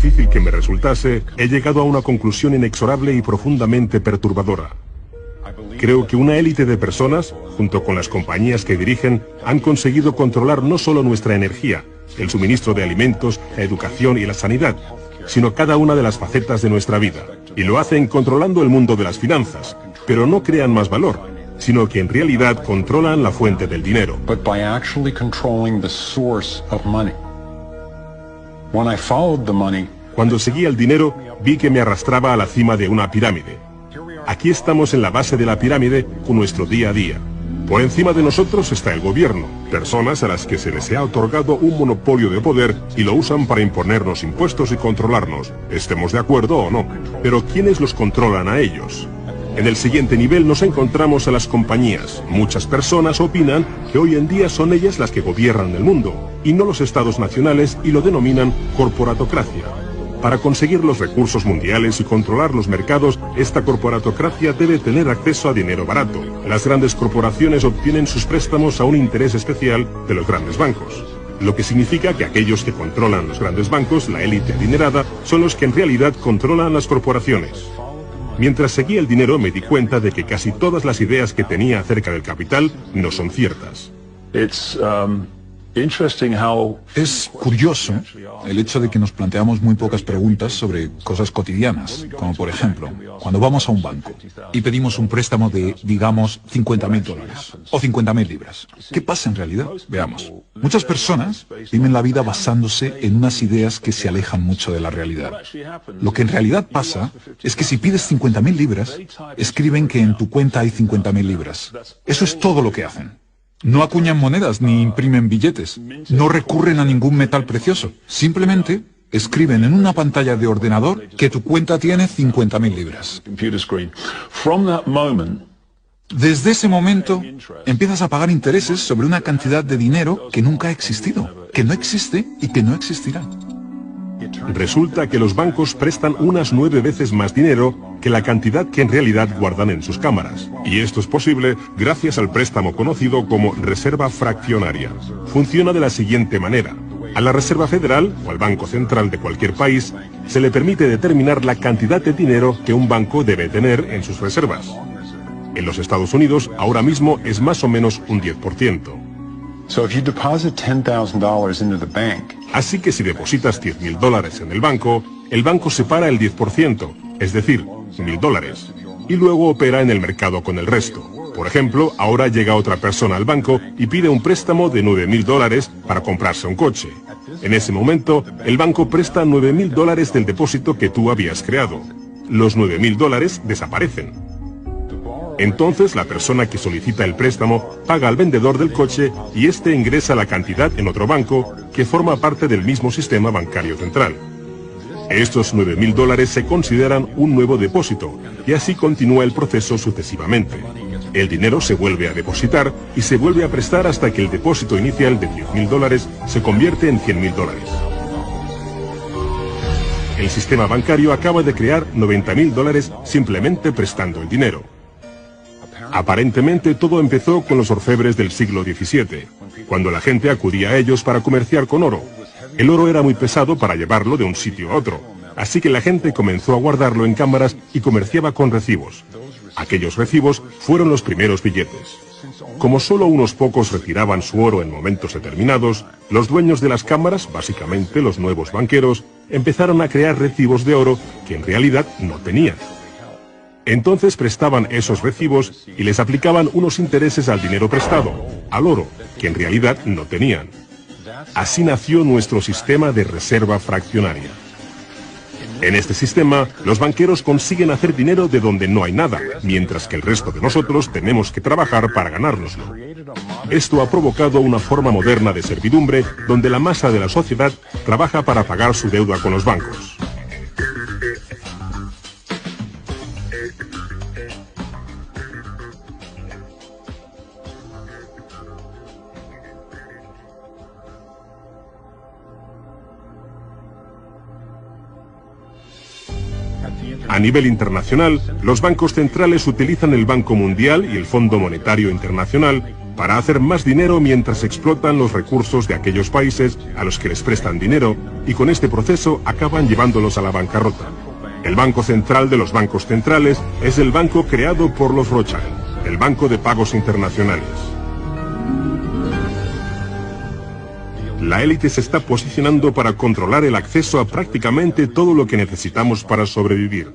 difícil que me resultase, he llegado a una conclusión inexorable y profundamente perturbadora. Creo que una élite de personas, junto con las compañías que dirigen, han conseguido controlar no solo nuestra energía, el suministro de alimentos, la educación y la sanidad, sino cada una de las facetas de nuestra vida. Y lo hacen controlando el mundo de las finanzas, pero no crean más valor, sino que en realidad controlan la fuente del dinero. Cuando seguía el dinero, vi que me arrastraba a la cima de una pirámide. Aquí estamos en la base de la pirámide con nuestro día a día. Por encima de nosotros está el gobierno, personas a las que se les ha otorgado un monopolio de poder y lo usan para imponernos impuestos y controlarnos, estemos de acuerdo o no. Pero ¿quiénes los controlan a ellos? En el siguiente nivel nos encontramos a las compañías. Muchas personas opinan que hoy en día son ellas las que gobiernan el mundo, y no los estados nacionales, y lo denominan corporatocracia. Para conseguir los recursos mundiales y controlar los mercados, esta corporatocracia debe tener acceso a dinero barato. Las grandes corporaciones obtienen sus préstamos a un interés especial de los grandes bancos. Lo que significa que aquellos que controlan los grandes bancos, la élite adinerada, son los que en realidad controlan las corporaciones. Mientras seguía el dinero me di cuenta de que casi todas las ideas que tenía acerca del capital no son ciertas. Es curioso el hecho de que nos planteamos muy pocas preguntas sobre cosas cotidianas, como por ejemplo, cuando vamos a un banco y pedimos un préstamo de, digamos, $50.000 o 50.000 libras. ¿Qué pasa en realidad? Veamos. Muchas personas viven la vida basándose en unas ideas que se alejan mucho de la realidad. Lo que en realidad pasa es que si pides 50.000 libras, escriben que en tu cuenta hay 50.000 libras. Eso es todo lo que hacen. No acuñan monedas ni imprimen billetes. No recurren a ningún metal precioso. Simplemente escriben en una pantalla de ordenador que tu cuenta tiene 50.000 libras. Desde ese momento empiezas a pagar intereses sobre una cantidad de dinero que nunca ha existido, que no existe y que no existirá. Resulta que los bancos prestan unas 9 veces más dinero que la cantidad que en realidad guardan en sus cámaras. Y esto es posible gracias al préstamo conocido como reserva fraccionaria. Funciona de la siguiente manera. A la Reserva Federal, o al Banco Central de cualquier país, se le permite determinar la cantidad de dinero que un banco debe tener en sus reservas. En los Estados Unidos, ahora mismo es más o menos un 10%. Así que si depositas $10.000 en el banco separa el 10%, es decir, $1.000, y luego opera en el mercado con el resto. Por ejemplo, ahora llega otra persona al banco y pide un préstamo de $9.000 para comprarse un coche. En ese momento, el banco presta $9.000 del depósito que tú habías creado. Los $9.000 desaparecen. Entonces la persona que solicita el préstamo paga al vendedor del coche y éste ingresa la cantidad en otro banco que forma parte del mismo sistema bancario central. Estos $9.000 se consideran un nuevo depósito y así continúa el proceso sucesivamente. El dinero se vuelve a depositar y se vuelve a prestar hasta que el depósito inicial de $10.000 se convierte en $100.000. El sistema bancario acaba de crear $90.000 simplemente prestando el dinero. Aparentemente todo empezó con los orfebres del siglo XVII, cuando la gente acudía a ellos para comerciar con oro. El oro era muy pesado para llevarlo de un sitio a otro, así que la gente comenzó a guardarlo en cámaras y comerciaba con recibos. Aquellos recibos fueron los primeros billetes. Como solo unos pocos retiraban su oro en momentos determinados, los dueños de las cámaras, básicamente los nuevos banqueros, empezaron a crear recibos de oro que en realidad no tenían. Entonces prestaban esos recibos y les aplicaban unos intereses al dinero prestado, al oro, que en realidad no tenían. Así nació nuestro sistema de reserva fraccionaria. En este sistema, los banqueros consiguen hacer dinero de donde no hay nada, mientras que el resto de nosotros tenemos que trabajar para ganárnoslo. Esto ha provocado una forma moderna de servidumbre donde la masa de la sociedad trabaja para pagar su deuda con los bancos. A nivel internacional, los bancos centrales utilizan el Banco Mundial y el Fondo Monetario Internacional para hacer más dinero mientras explotan los recursos de aquellos países a los que les prestan dinero, y con este proceso acaban llevándolos a la bancarrota. El Banco Central de los bancos centrales es el banco creado por los Rothschild, el Banco de Pagos Internacionales. La élite se está posicionando para controlar el acceso a prácticamente todo lo que necesitamos para sobrevivir.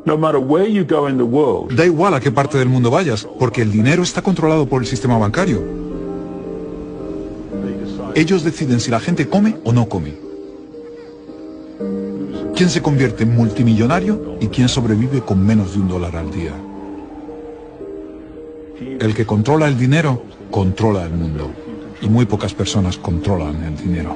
Da igual a qué parte del mundo vayas, porque el dinero está controlado por el sistema bancario. Ellos deciden si la gente come o no come. ¿Quién se convierte en multimillonario y quién sobrevive con menos de $1 al día? El que controla el dinero, controla el mundo. Y muy pocas personas controlan el dinero.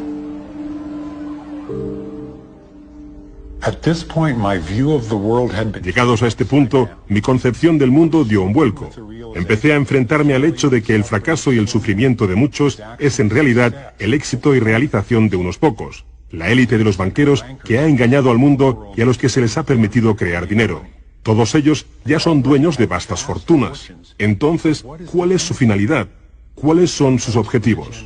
Llegados a este punto, mi concepción del mundo dio un vuelco. Empecé a enfrentarme al hecho de que el fracaso y el sufrimiento de muchos es en realidad el éxito y realización de unos pocos, la élite de los banqueros que ha engañado al mundo y a los que se les ha permitido crear dinero. Todos ellos ya son dueños de vastas fortunas. Entonces, ¿cuál es su finalidad? ¿Cuáles son sus objetivos?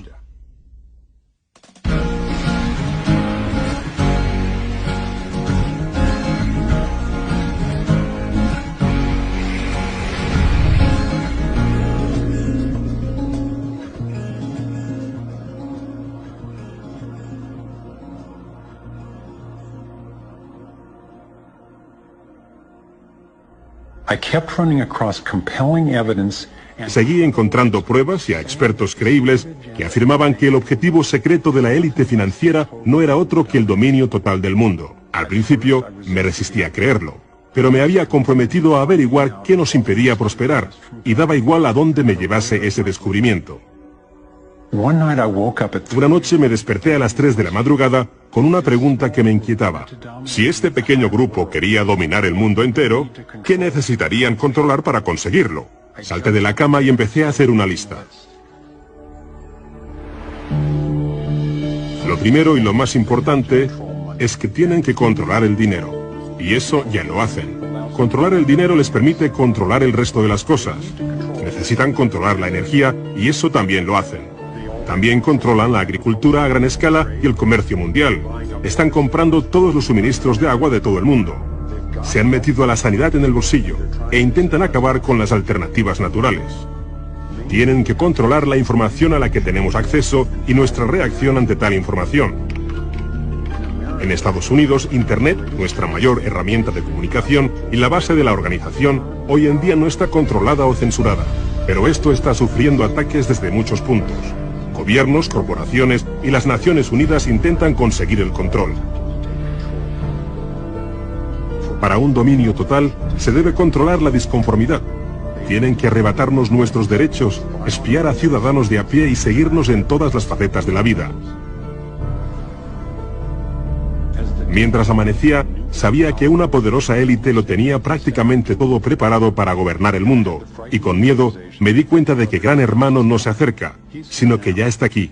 Seguí encontrando pruebas y a expertos creíbles que afirmaban que el objetivo secreto de la élite financiera no era otro que el dominio total del mundo. Al principio me resistí a creerlo, pero me había comprometido a averiguar qué nos impedía prosperar, y daba igual a dónde me llevase ese descubrimiento. Una noche me desperté a las 3 de la madrugada con una pregunta que me inquietaba. Si este pequeño grupo quería dominar el mundo entero, ¿qué necesitarían controlar para conseguirlo? Salté de la cama y empecé a hacer una lista. Lo primero y lo más importante es que tienen que controlar el dinero. Y eso ya lo hacen. Controlar el dinero les permite controlar el resto de las cosas. Necesitan controlar la energía y eso también lo hacen. También controlan la agricultura a gran escala y el comercio mundial. Están comprando todos los suministros de agua de todo el mundo. Se han metido a la sanidad en el bolsillo e intentan acabar con las alternativas naturales. Tienen que controlar la información a la que tenemos acceso y nuestra reacción ante tal información. En Estados Unidos, Internet, nuestra mayor herramienta de comunicación y la base de la organización, hoy en día no está controlada o censurada, pero esto está sufriendo ataques desde muchos puntos. Gobiernos, corporaciones y las Naciones Unidas intentan conseguir el control. Para un dominio total, se debe controlar la disconformidad. Tienen que arrebatarnos nuestros derechos, espiar a ciudadanos de a pie y seguirnos en todas las facetas de la vida. Mientras amanecía, sabía que una poderosa élite lo tenía prácticamente todo preparado para gobernar el mundo, y con miedo me di cuenta de que Gran Hermano no se acerca, sino que ya está aquí.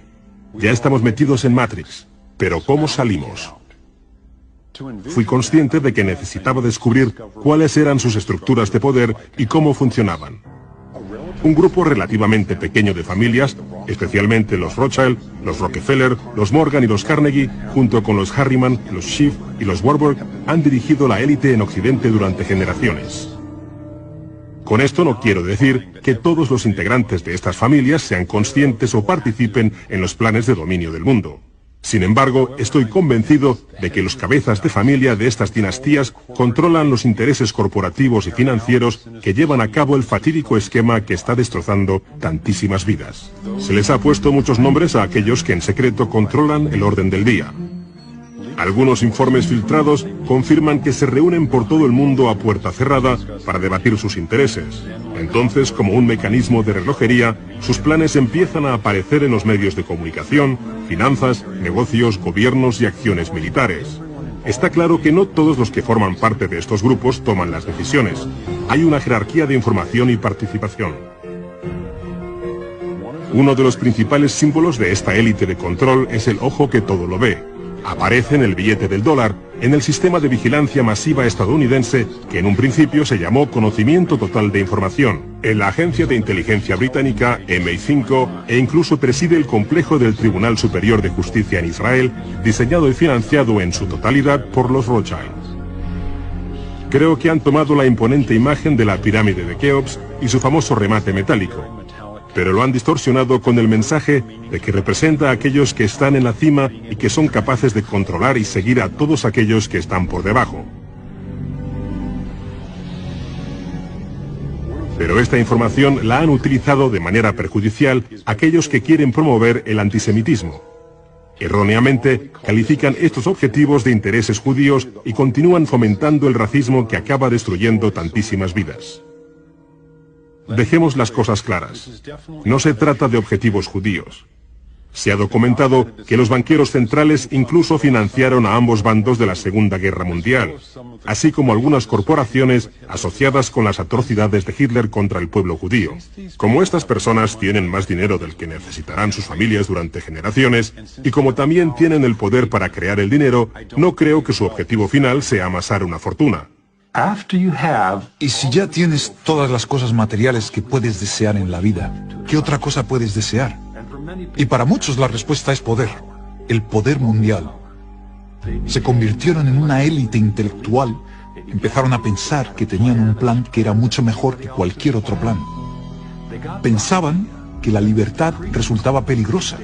Ya estamos metidos en Matrix. Pero ¿cómo salimos? Fui consciente de que necesitaba descubrir cuáles eran sus estructuras de poder y cómo funcionaban. Un grupo relativamente pequeño de familias, especialmente los Rothschild, los Rockefeller, los Morgan y los Carnegie, junto con los Harriman, los Schiff y los Warburg, han dirigido la élite en Occidente durante generaciones. Con esto no quiero decir que todos los integrantes de estas familias sean conscientes o participen en los planes de dominio del mundo. Sin embargo, estoy convencido de que los cabezas de familia de estas dinastías controlan los intereses corporativos y financieros que llevan a cabo el fatídico esquema que está destrozando tantísimas vidas. Se les ha puesto muchos nombres a aquellos que en secreto controlan el orden del día. Algunos informes filtrados confirman que se reúnen por todo el mundo a puerta cerrada para debatir sus intereses. Entonces, como un mecanismo de relojería, sus planes empiezan a aparecer en los medios de comunicación, finanzas, negocios, gobiernos y acciones militares. Está claro que no todos los que forman parte de estos grupos toman las decisiones. Hay una jerarquía de información y participación. Uno de los principales símbolos de esta élite de control es el ojo que todo lo ve. Aparece en el billete del dólar, en el sistema de vigilancia masiva estadounidense, que en un principio se llamó Conocimiento Total de Información, en la agencia de inteligencia británica MI5, e incluso preside el complejo del Tribunal Superior de Justicia en Israel, diseñado y financiado en su totalidad por los Rothschild. Creo que han tomado la imponente imagen de la pirámide de Keops y su famoso remate metálico, pero lo han distorsionado con el mensaje de que representa a aquellos que están en la cima y que son capaces de controlar y seguir a todos aquellos que están por debajo. Pero esta información la han utilizado de manera perjudicial aquellos que quieren promover el antisemitismo. Erróneamente, califican estos objetivos de intereses judíos y continúan fomentando el racismo que acaba destruyendo tantísimas vidas. Dejemos las cosas claras. No se trata de objetivos judíos. Se ha documentado que los banqueros centrales incluso financiaron a ambos bandos de la Segunda Guerra Mundial, así como algunas corporaciones asociadas con las atrocidades de Hitler contra el pueblo judío. Como estas personas tienen más dinero del que necesitarán sus familias durante generaciones, y como también tienen el poder para crear el dinero, no creo que su objetivo final sea amasar una fortuna. Y si ya tienes todas las cosas materiales que puedes desear en la vida, ¿qué otra cosa puedes desear? Y para muchos la respuesta es poder, el poder mundial. Se convirtieron en una élite intelectual, empezaron a pensar que tenían un plan que era mucho mejor que cualquier otro plan. Pensaban que la libertad resultaba peligrosa.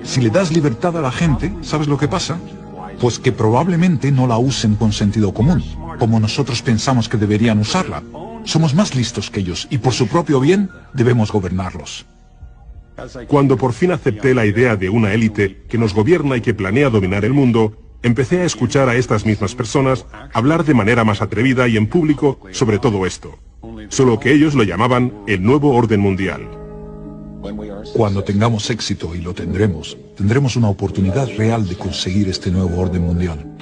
Si le das libertad a la gente, ¿sabes lo que pasa? Pues que probablemente no la usen con sentido común, como nosotros pensamos que deberían usarla. Somos más listos que ellos y por su propio bien debemos gobernarlos. Cuando por fin acepté la idea de una élite que nos gobierna y que planea dominar el mundo, empecé a escuchar a estas mismas personas hablar de manera más atrevida y en público sobre todo esto. Solo que ellos lo llamaban el nuevo orden mundial. Cuando tengamos éxito, y lo tendremos, tendremos una oportunidad real de conseguir este nuevo orden mundial.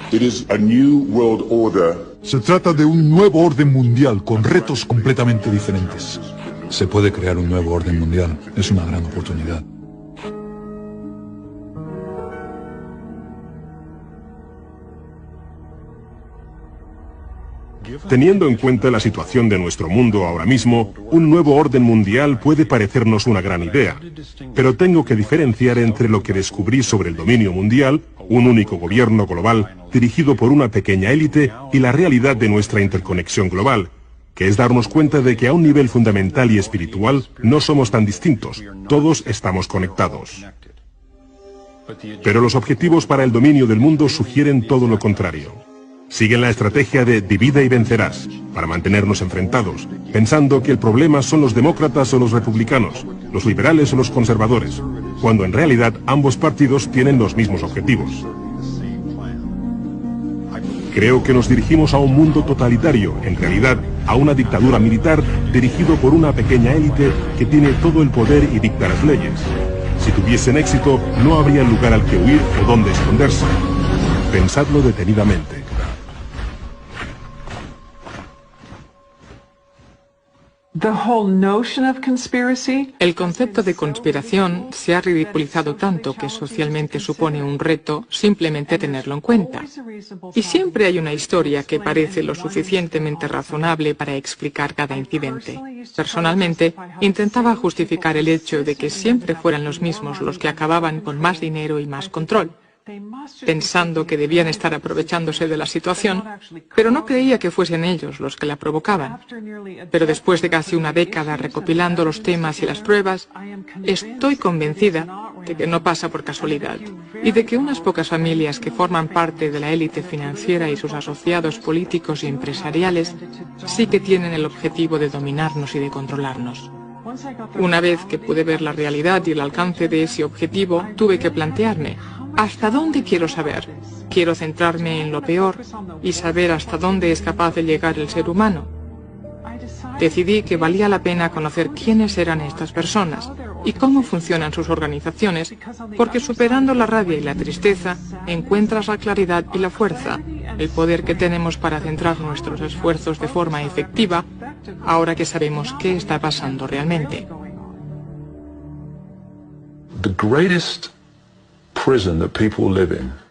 Se trata de un nuevo orden mundial con retos completamente diferentes. Se puede crear un nuevo orden mundial. Es una gran oportunidad. Teniendo en cuenta la situación de nuestro mundo ahora mismo, un nuevo orden mundial puede parecernos una gran idea. Pero tengo que diferenciar entre lo que descubrí sobre el dominio mundial, un único gobierno global dirigido por una pequeña élite, y la realidad de nuestra interconexión global, que es darnos cuenta de que a un nivel fundamental y espiritual no somos tan distintos, todos estamos conectados. Pero los objetivos para el dominio del mundo sugieren todo lo contrario. Siguen la estrategia de divide y vencerás, para mantenernos enfrentados, pensando que el problema son los demócratas o los republicanos, los liberales o los conservadores, cuando en realidad ambos partidos tienen los mismos objetivos. Creo que nos dirigimos a un mundo totalitario, en realidad a una dictadura militar dirigido por una pequeña élite que tiene todo el poder y dicta las leyes. Si tuviesen éxito, no habría lugar al que huir o dónde esconderse. Pensadlo detenidamente. El concepto de conspiración se ha ridiculizado tanto que socialmente supone un reto simplemente tenerlo en cuenta. Y siempre hay una historia que parece lo suficientemente razonable para explicar cada incidente. Personalmente, intentaba justificar el hecho de que siempre fueran los mismos los que acababan con más dinero y más control, pensando que debían estar aprovechándose de la situación, pero no creía que fuesen ellos los que la provocaban. Pero después de casi una década recopilando los temas y las pruebas, estoy convencida de que no pasa por casualidad, y de que unas pocas familias que forman parte de la élite financiera y sus asociados políticos y empresariales sí que tienen el objetivo de dominarnos y de controlarnos. Una vez que pude ver la realidad y el alcance de ese objetivo, tuve que plantearme: ¿hasta dónde quiero saber? ¿Quiero centrarme en lo peor y saber hasta dónde es capaz de llegar el ser humano? Decidí que valía la pena conocer quiénes eran estas personas y cómo funcionan sus organizaciones, porque superando la rabia y la tristeza, encuentras la claridad y la fuerza, el poder que tenemos para centrar nuestros esfuerzos de forma efectiva, ahora que sabemos qué está pasando realmente.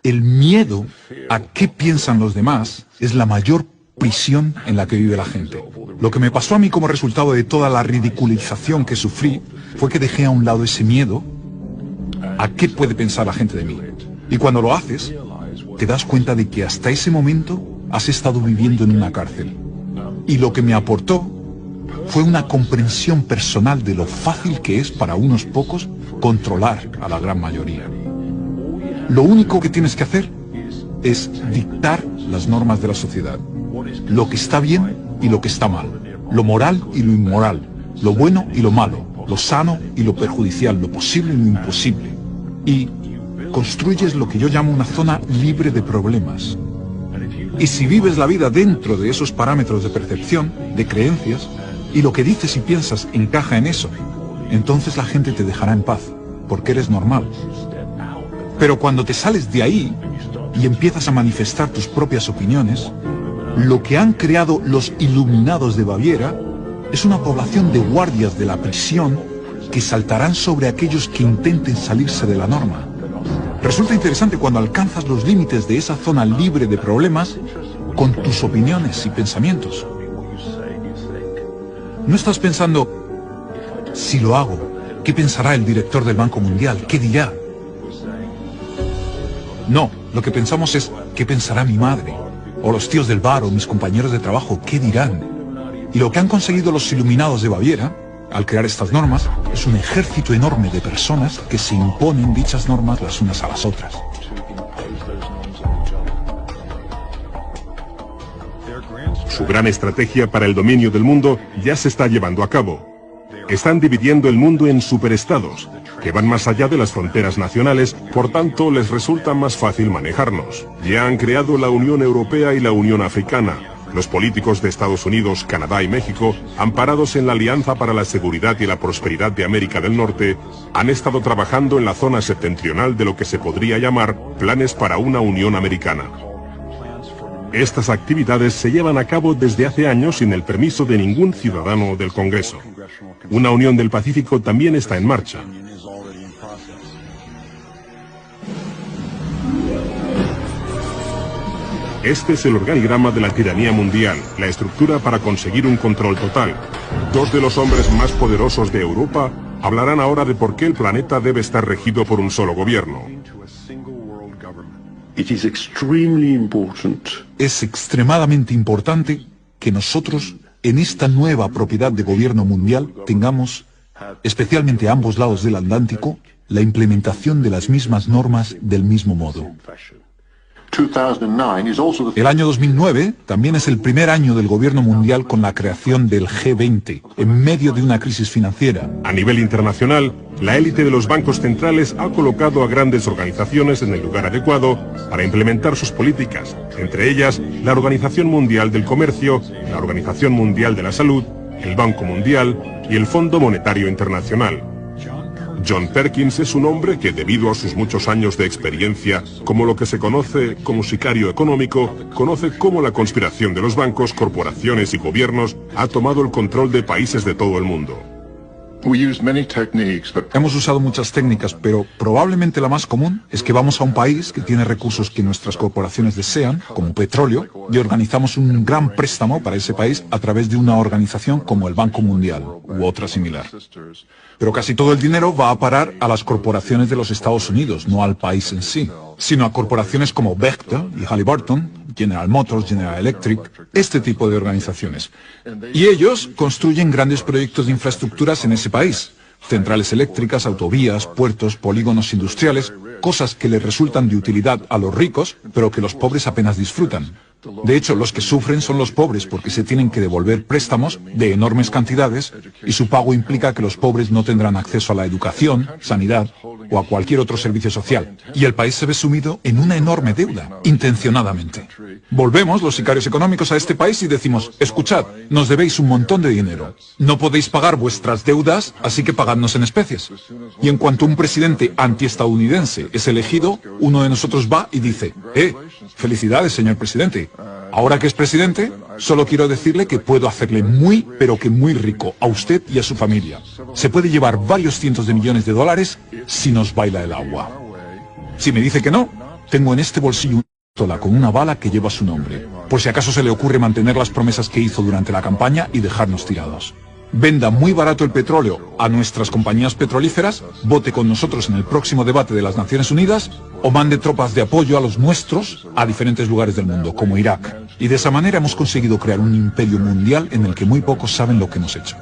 El miedo a qué piensan los demás es la mayor prisión en la que vive la gente. Lo que me pasó a mí como resultado de toda la ridiculización que sufrí fue que dejé a un lado ese miedo a qué puede pensar la gente de mí. Y cuando lo haces, te das cuenta de que hasta ese momento has estado viviendo en una cárcel. Y lo que me aportó fue una comprensión personal de lo fácil que es para unos pocos controlar a la gran mayoría. Lo único que tienes que hacer es dictar las normas de la sociedad. Lo que está bien y lo que está mal. Lo moral y lo inmoral. Lo bueno y lo malo. Lo sano y lo perjudicial. Lo posible y lo imposible. Y construyes lo que yo llamo una zona libre de problemas. Y si vives la vida dentro de esos parámetros de percepción, de creencias, y lo que dices y piensas encaja en eso, entonces la gente te dejará en paz, porque eres normal. Pero cuando te sales de ahí y empiezas a manifestar tus propias opiniones, lo que han creado los iluminados de Baviera es una población de guardias de la prisión que saltarán sobre aquellos que intenten salirse de la norma. Resulta interesante cuando alcanzas los límites de esa zona libre de problemas con tus opiniones y pensamientos. No estás pensando, si lo hago, ¿qué pensará el director del Banco Mundial? ¿Qué dirá? No, lo que pensamos es, ¿qué pensará mi madre? O los tíos del bar o mis compañeros de trabajo, ¿qué dirán? Y lo que han conseguido los iluminados de Baviera, al crear estas normas, es un ejército enorme de personas que se imponen dichas normas las unas a las otras. Su gran estrategia para el dominio del mundo ya se está llevando a cabo. Están dividiendo el mundo en superestados, que van más allá de las fronteras nacionales, por tanto les resulta más fácil manejarnos. Ya han creado la Unión Europea y la Unión Africana. Los políticos de Estados Unidos, Canadá y México, amparados en la Alianza para la Seguridad y la Prosperidad de América del Norte, han estado trabajando en la zona septentrional de lo que se podría llamar planes para una Unión Americana. Estas actividades se llevan a cabo desde hace años sin el permiso de ningún ciudadano del Congreso. Una Unión del Pacífico también está en marcha. Este es el organigrama de la tiranía mundial, la estructura para conseguir un control total. Dos de los hombres más poderosos de Europa hablarán ahora de por qué el planeta debe estar regido por un solo gobierno. Es extremadamente importante que nosotros, en esta nueva propiedad de gobierno mundial, tengamos, especialmente a ambos lados del Atlántico, la implementación de las mismas normas del mismo modo. El año 2009 también es el primer año del gobierno mundial con la creación del G20, en medio de una crisis financiera. A nivel internacional, la élite de los bancos centrales ha colocado a grandes organizaciones en el lugar adecuado para implementar sus políticas, entre ellas la Organización Mundial del Comercio, la Organización Mundial de la Salud, el Banco Mundial y el Fondo Monetario Internacional. John Perkins es un hombre que, debido a sus muchos años de experiencia como lo que se conoce como sicario económico, conoce cómo la conspiración de los bancos, corporaciones y gobiernos ha tomado el control de países de todo el mundo. Hemos usado muchas técnicas, pero probablemente la más común es que vamos a un país que tiene recursos que nuestras corporaciones desean, como petróleo, y organizamos un gran préstamo para ese país a través de una organización como el Banco Mundial u otra similar. Pero casi todo el dinero va a parar a las corporaciones de los Estados Unidos, no al país en sí, sino a corporaciones como Bechtel y Halliburton, General Motors, General Electric, este tipo de organizaciones. Y ellos construyen grandes proyectos de infraestructuras en ese país. Centrales eléctricas, autovías, puertos, polígonos industriales, cosas que les resultan de utilidad a los ricos, pero que los pobres apenas disfrutan. De hecho, los que sufren son los pobres porque se tienen que devolver préstamos de enormes cantidades y su pago implica que los pobres no tendrán acceso a la educación, sanidad o a cualquier otro servicio social. Y el país se ve sumido en una enorme deuda, intencionadamente. Volvemos, los sicarios económicos, a este país y decimos, escuchad, nos debéis un montón de dinero. No podéis pagar vuestras deudas, así que pagadnos en especies. Y en cuanto un presidente antiestadounidense es elegido, uno de nosotros va y dice, felicidades, señor presidente. Ahora que es presidente, solo quiero decirle que puedo hacerle muy, pero que muy rico a usted y a su familia. Se puede llevar varios cientos de millones de dólares si nos baila el agua. Si me dice que no, tengo en este bolsillo una pistola con una bala que lleva su nombre, por si acaso se le ocurre mantener las promesas que hizo durante la campaña y dejarnos tirados. Venda muy barato el petróleo a nuestras compañías petrolíferas, vote con nosotros en el próximo debate de las Naciones Unidas, o mande tropas de apoyo a los nuestros a diferentes lugares del mundo, como Irak. Y de esa manera hemos conseguido crear un imperio mundial en el que muy pocos saben lo que hemos hecho.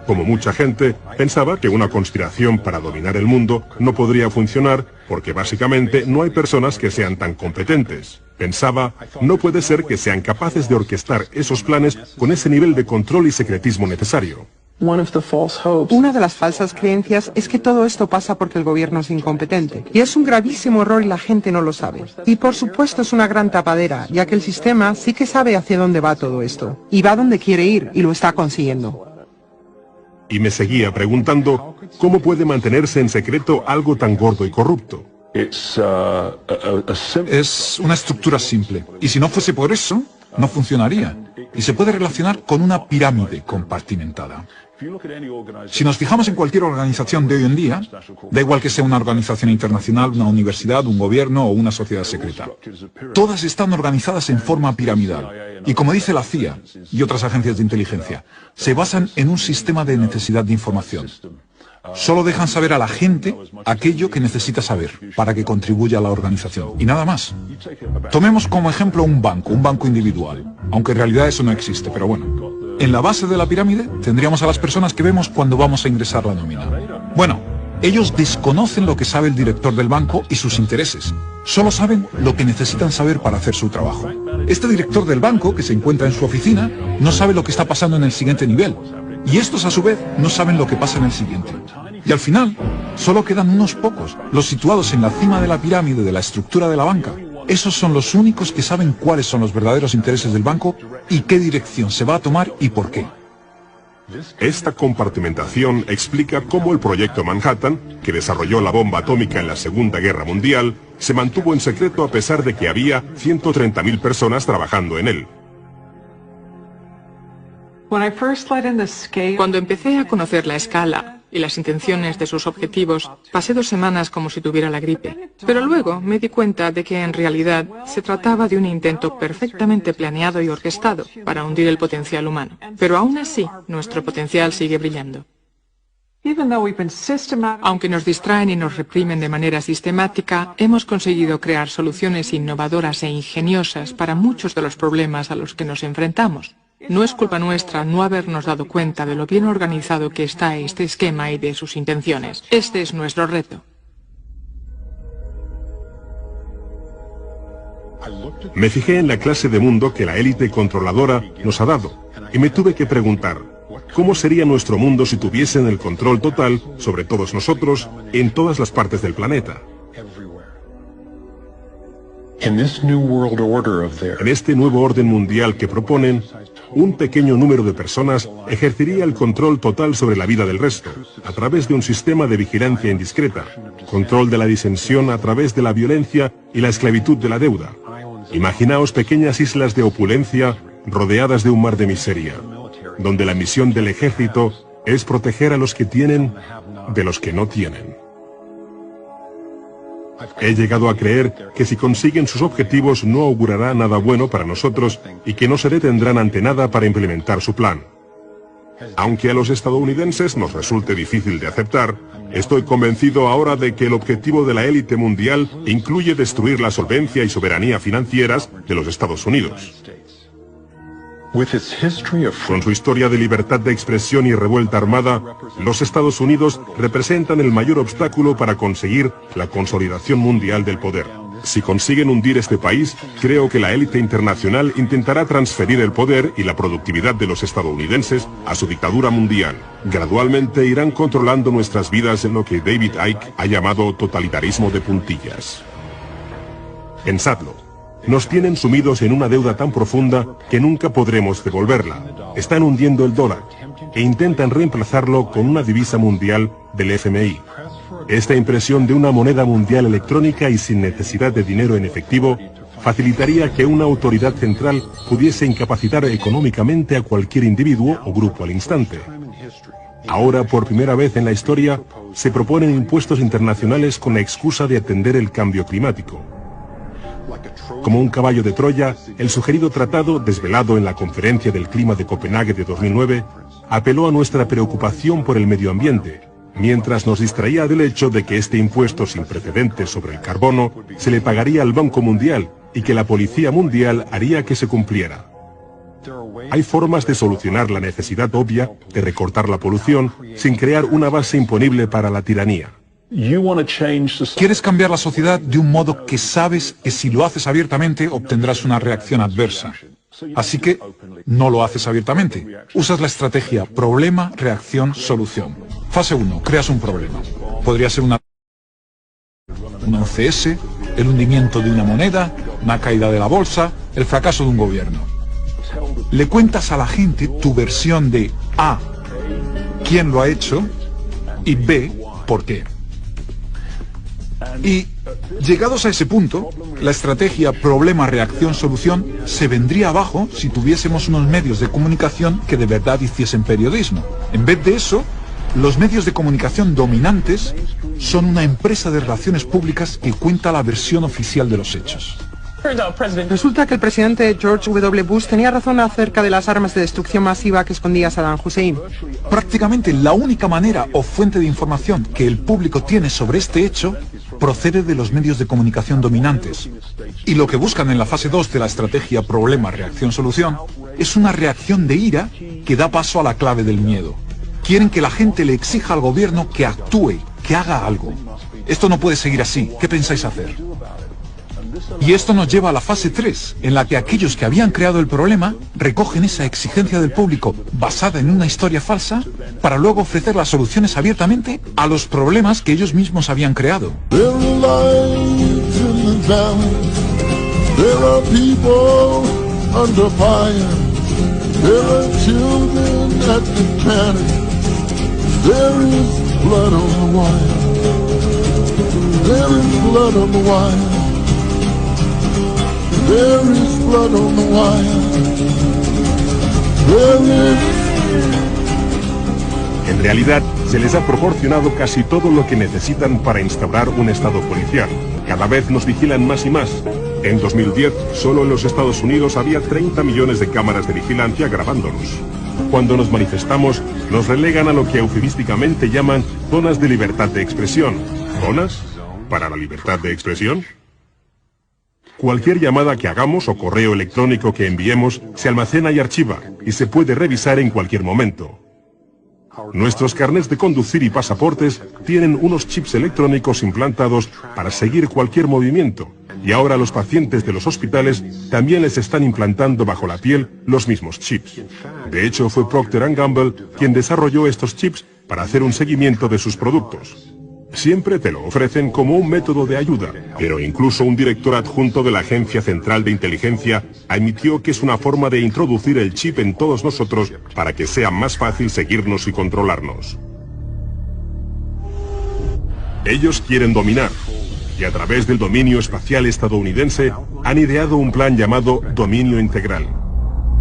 Como mucha gente, pensaba que una conspiración para dominar el mundo no podría funcionar porque básicamente no hay personas que sean tan competentes. Pensaba, no puede ser que sean capaces de orquestar esos planes con ese nivel de control y secretismo necesario. Una de las falsas creencias es que todo esto pasa porque el gobierno es incompetente. Y es un gravísimo error y la gente no lo sabe. Y por supuesto es una gran tapadera, ya que el sistema sí que sabe hacia dónde va todo esto. Y va donde quiere ir y lo está consiguiendo. Y me seguía preguntando, ¿cómo puede mantenerse en secreto algo tan gordo y corrupto? Es una estructura simple. Y si no fuese por eso, no funcionaría. Y se puede relacionar con una pirámide compartimentada. Si nos fijamos en cualquier organización de hoy en día, da igual que sea una organización internacional, una universidad, un gobierno o una sociedad secreta, todas están organizadas en forma piramidal. Y como dice la CIA y otras agencias de inteligencia, se basan en un sistema de necesidad de información. Solo dejan saber a la gente aquello que necesita saber para que contribuya a la organización. Y nada más. Tomemos como ejemplo un banco individual. Aunque en realidad eso no existe, pero bueno. En la base de la pirámide tendríamos a las personas que vemos cuando vamos a ingresar la nómina. Bueno, ellos desconocen lo que sabe el director del banco y sus intereses. Solo saben lo que necesitan saber para hacer su trabajo. Este director del banco, que se encuentra en su oficina, no sabe lo que está pasando en el siguiente nivel. Y estos, a su vez, no saben lo que pasa en el siguiente. Y al final, solo quedan unos pocos, los situados en la cima de la pirámide de la estructura de la banca. Esos son los únicos que saben cuáles son los verdaderos intereses del banco y qué dirección se va a tomar y por qué. Esta compartimentación explica cómo el proyecto Manhattan, que desarrolló la bomba atómica en la Segunda Guerra Mundial, se mantuvo en secreto a pesar de que había 130.000 personas trabajando en él. Cuando empecé a conocer la escala y las intenciones de sus objetivos, pasé 2 semanas como si tuviera la gripe. Pero luego me di cuenta de que en realidad se trataba de un intento perfectamente planeado y orquestado para hundir el potencial humano. Pero aún así, nuestro potencial sigue brillando. Aunque nos distraen y nos reprimen de manera sistemática, hemos conseguido crear soluciones innovadoras e ingeniosas para muchos de los problemas a los que nos enfrentamos. No es culpa nuestra no habernos dado cuenta de lo bien organizado que está este esquema y de sus intenciones. Este es nuestro reto. Me fijé en la clase de mundo que la élite controladora nos ha dado y me tuve que preguntar, ¿cómo sería nuestro mundo si tuviesen el control total sobre todos nosotros en todas las partes del planeta? En este nuevo orden mundial que proponen, un pequeño número de personas ejercería el control total sobre la vida del resto, a través de un sistema de vigilancia indiscreta, control de la disensión a través de la violencia y la esclavitud de la deuda. Imaginaos pequeñas islas de opulencia rodeadas de un mar de miseria, donde la misión del ejército es proteger a los que tienen de los que no tienen. He llegado a creer que si consiguen sus objetivos no augurará nada bueno para nosotros y que no se detendrán ante nada para implementar su plan. Aunque a los estadounidenses nos resulte difícil de aceptar, estoy convencido ahora de que el objetivo de la élite mundial incluye destruir la solvencia y soberanía financieras de los Estados Unidos. Con su historia de libertad de expresión y revuelta armada, los Estados Unidos representan el mayor obstáculo para conseguir la consolidación mundial del poder. Si consiguen hundir este país, creo que la élite internacional intentará transferir el poder y la productividad de los estadounidenses a su dictadura mundial. Gradualmente irán controlando nuestras vidas en lo que David Icke ha llamado totalitarismo de puntillas. Pensadlo. Nos tienen sumidos en una deuda tan profunda que nunca podremos devolverla. Están hundiendo el dólar e intentan reemplazarlo con una divisa mundial del FMI. Esta impresión de una moneda mundial electrónica y sin necesidad de dinero en efectivo facilitaría que una autoridad central pudiese incapacitar económicamente a cualquier individuo o grupo al instante. Ahora, por primera vez en la historia, se proponen impuestos internacionales con la excusa de atender el cambio climático. Como un caballo de Troya, el sugerido tratado, desvelado en la Conferencia del Clima de Copenhague de 2009, apeló a nuestra preocupación por el medio ambiente, mientras nos distraía del hecho de que este impuesto sin precedentes sobre el carbono se le pagaría al Banco Mundial y que la Policía Mundial haría que se cumpliera. Hay formas de solucionar la necesidad obvia de recortar la polución sin crear una base imponible para la tiranía. Quieres cambiar la sociedad de un modo que sabes que si lo haces abiertamente obtendrás una reacción adversa. Así que no lo haces abiertamente. Usas la estrategia problema, reacción, solución. Fase 1. Creas un problema. Podría ser una OCS, el hundimiento de una moneda, una caída de la bolsa, el fracaso de un gobierno. Le cuentas a la gente tu versión de A, quién lo ha hecho, y B, por qué. Y, llegados a ese punto, la estrategia problema, reacción, solución se vendría abajo si tuviésemos unos medios de comunicación que de verdad hiciesen periodismo. En vez de eso, los medios de comunicación dominantes son una empresa de relaciones públicas que cuenta la versión oficial de los hechos. Resulta que el presidente George W. Bush tenía razón acerca de las armas de destrucción masiva que escondía Saddam Hussein. Prácticamente la única manera o fuente de información que el público tiene sobre este hecho procede de los medios de comunicación dominantes. Y lo que buscan en la fase 2 de la estrategia problema, reacción, solución es una reacción de ira que da paso a la clave del miedo. Quieren que la gente le exija al gobierno que actúe, que haga algo. Esto no puede seguir así. ¿Qué pensáis hacer? Y esto nos lleva a la fase 3, en la que aquellos que habían creado el problema recogen esa exigencia del público basada en una historia falsa para luego ofrecer las soluciones abiertamente a los problemas que ellos mismos habían creado. There is blood on the wire. En realidad, se les ha proporcionado casi todo lo que necesitan para instaurar un estado policial. Cada vez nos vigilan más y más. En 2010, solo en los Estados Unidos había 30 millones de cámaras de vigilancia grabándonos. Cuando nos manifestamos, nos relegan a lo que eufemísticamente llaman zonas de libertad de expresión. ¿Zonas? ¿Para la libertad de expresión? Cualquier llamada que hagamos o correo electrónico que enviemos se almacena y archiva, y se puede revisar en cualquier momento. Nuestros carnets de conducir y pasaportes tienen unos chips electrónicos implantados para seguir cualquier movimiento, y ahora los pacientes de los hospitales también les están implantando bajo la piel los mismos chips. De hecho, fue Procter & Gamble quien desarrolló estos chips para hacer un seguimiento de sus productos. Siempre te lo ofrecen como un método de ayuda, pero incluso un director adjunto de la Agencia Central de Inteligencia admitió que es una forma de introducir el chip en todos nosotros para que sea más fácil seguirnos y controlarnos. Ellos quieren dominar, y a través del dominio espacial estadounidense han ideado un plan llamado Dominio Integral.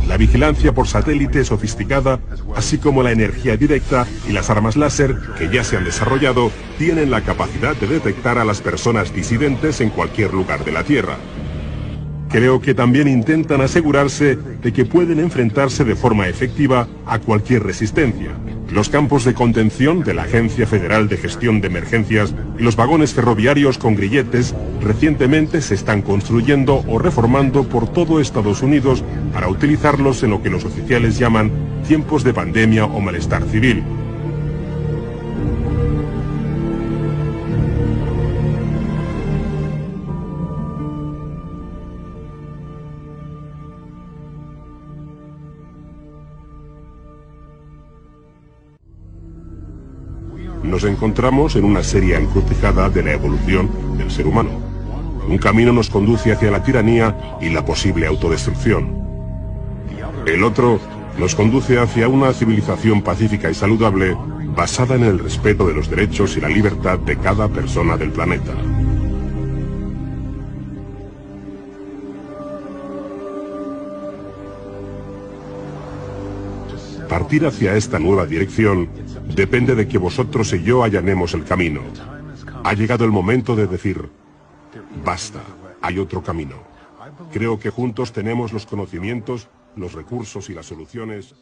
La vigilancia por satélite sofisticada, así como la energía directa y las armas láser que ya se han desarrollado, tienen la capacidad de detectar a las personas disidentes en cualquier lugar de la Tierra. Creo que también intentan asegurarse de que pueden enfrentarse de forma efectiva a cualquier resistencia. Los campos de contención de la Agencia Federal de Gestión de Emergencias y los vagones ferroviarios con grilletes recientemente se están construyendo o reformando por todo Estados Unidos para utilizarlos en lo que los oficiales llaman tiempos de pandemia o malestar civil. Nos encontramos en una seria encrucijada de la evolución del ser humano. Un camino nos conduce hacia la tiranía y la posible autodestrucción. El otro nos conduce hacia una civilización pacífica y saludable basada en el respeto de los derechos y la libertad de cada persona del planeta. Partir hacia esta nueva dirección depende de que vosotros y yo allanemos el camino. Ha llegado el momento de decir, basta, hay otro camino. Creo que juntos tenemos los conocimientos, los recursos y las soluciones.